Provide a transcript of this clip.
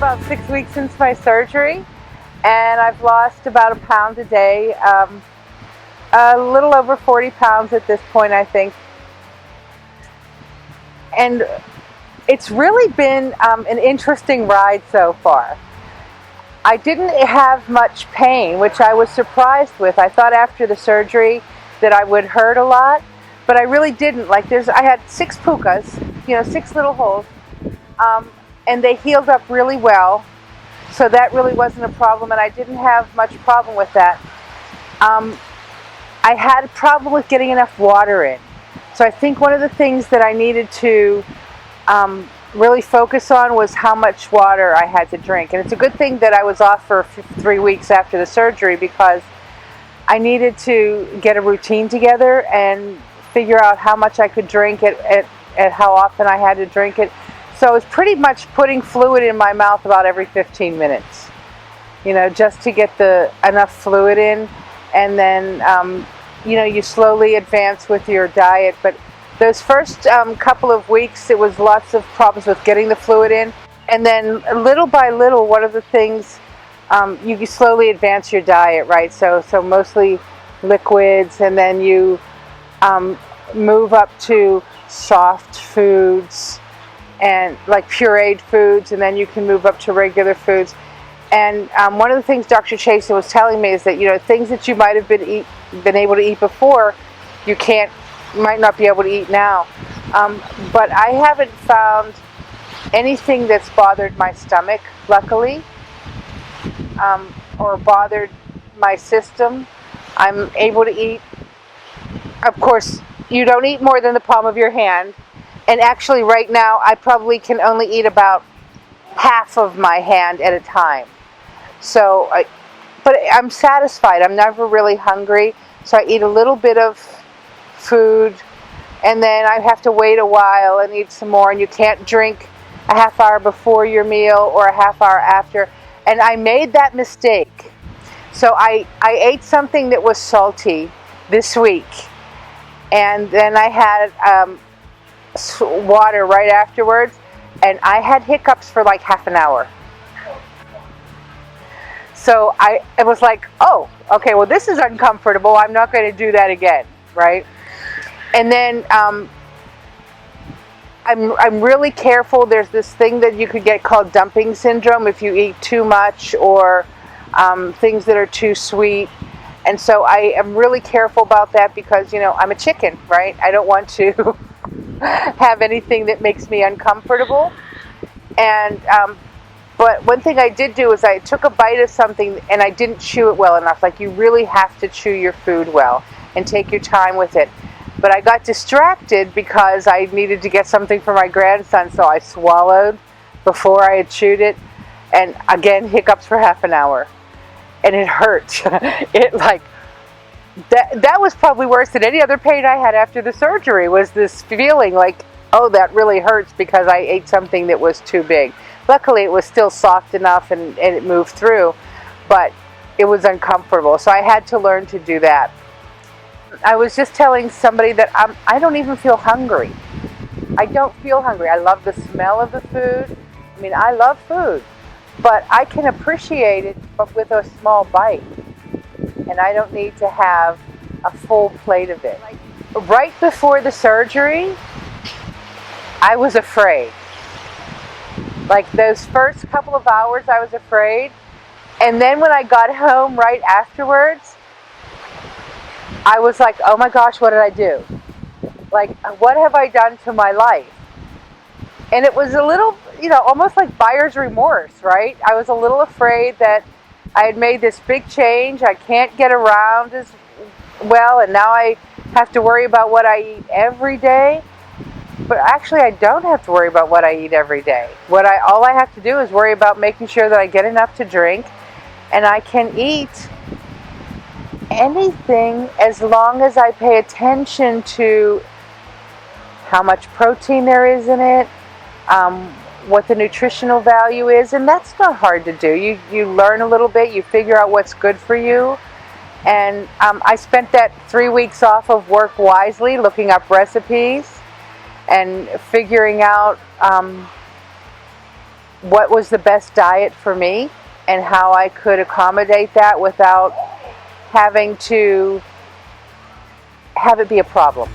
about 6 weeks since my surgery, and I've lost about a pound a day, a little over 40 pounds at this point, I think. And it's really been an interesting ride so far. I didn't have much pain, which I was surprised with. I thought after the surgery that I would hurt a lot, but I really didn't. Like I had 6 pukas, 6 little holes, and they healed up really well. So that really wasn't a problem, and I didn't have much problem with that. I had a problem with getting enough water in. So I think one of the things that I needed to really focus on was how much water I had to drink. And it's a good thing that I was off for 3 weeks after the surgery, because I needed to get a routine together and figure out how much I could drink at how often I had to drink it. So I was pretty much putting fluid in my mouth about every 15 minutes, just to get enough fluid in. And then, you slowly advance with your diet. But those first couple of weeks, it was lots of problems with getting the fluid in. And then little by little, one of the things, you slowly advance your diet, right? So mostly liquids, and then you move up to soft foods and like pureed foods, and then you can move up to regular foods. And one of the things Dr. Chasen was telling me is that things that you might have been able to eat before, might not be able to eat now. But I haven't found anything that's bothered my stomach, luckily, or bothered my system. I'm able to eat. Of course, you don't eat more than the palm of your hand. And actually, right now, I probably can only eat about half of my hand at a time. So, but I'm satisfied. I'm never really hungry. So I eat a little bit of food, and then I have to wait a while and eat some more. And you can't drink a half hour before your meal or a half hour after. And I made that mistake. So I ate something that was salty this week. And then I had water right afterwards, and I had hiccups for like half an hour. So it was like, oh, okay, well, this is uncomfortable. I'm not going to do that again, right? And then I'm really careful. There's this thing that you could get called dumping syndrome if you eat too much or things that are too sweet. And so I am really careful about that because, I'm a chicken, right? I don't want to have anything that makes me uncomfortable. And but one thing I did do is I took a bite of something and I didn't chew it well enough. Like, you really have to chew your food well and take your time with it. But I got distracted because I needed to get something for my grandson, so I swallowed before I had chewed it. And again, hiccups for half an hour. And it hurt. That was probably worse than any other pain I had after the surgery, was this feeling like, oh, that really hurts because I ate something that was too big. Luckily, it was still soft enough and it moved through, but it was uncomfortable. So I had to learn to do that. I was just telling somebody that I don't even feel hungry. I don't feel hungry. I love the smell of the food. I mean, I love food, but I can appreciate it with a small bite. And I don't need to have a full plate of it. Right before the surgery, I was afraid. Like those first couple of hours, I was afraid. And then when I got home right afterwards, I was like, oh my gosh, what did I do? Like, what have I done to my life? And it was a little, almost like buyer's remorse, right? I was a little afraid that I had made this big change. I can't get around as well, and now I have to worry about what I eat every day. But actually, I don't have to worry about what I eat every day. All I have to do is worry about making sure that I get enough to drink, and I can eat anything as long as I pay attention to how much protein there is in it, what the nutritional value is, and that's not hard to do. You learn a little bit, you figure out what's good for you, and I spent that 3 weeks off of work wisely, looking up recipes and figuring out what was the best diet for me and how I could accommodate that without having to have it be a problem.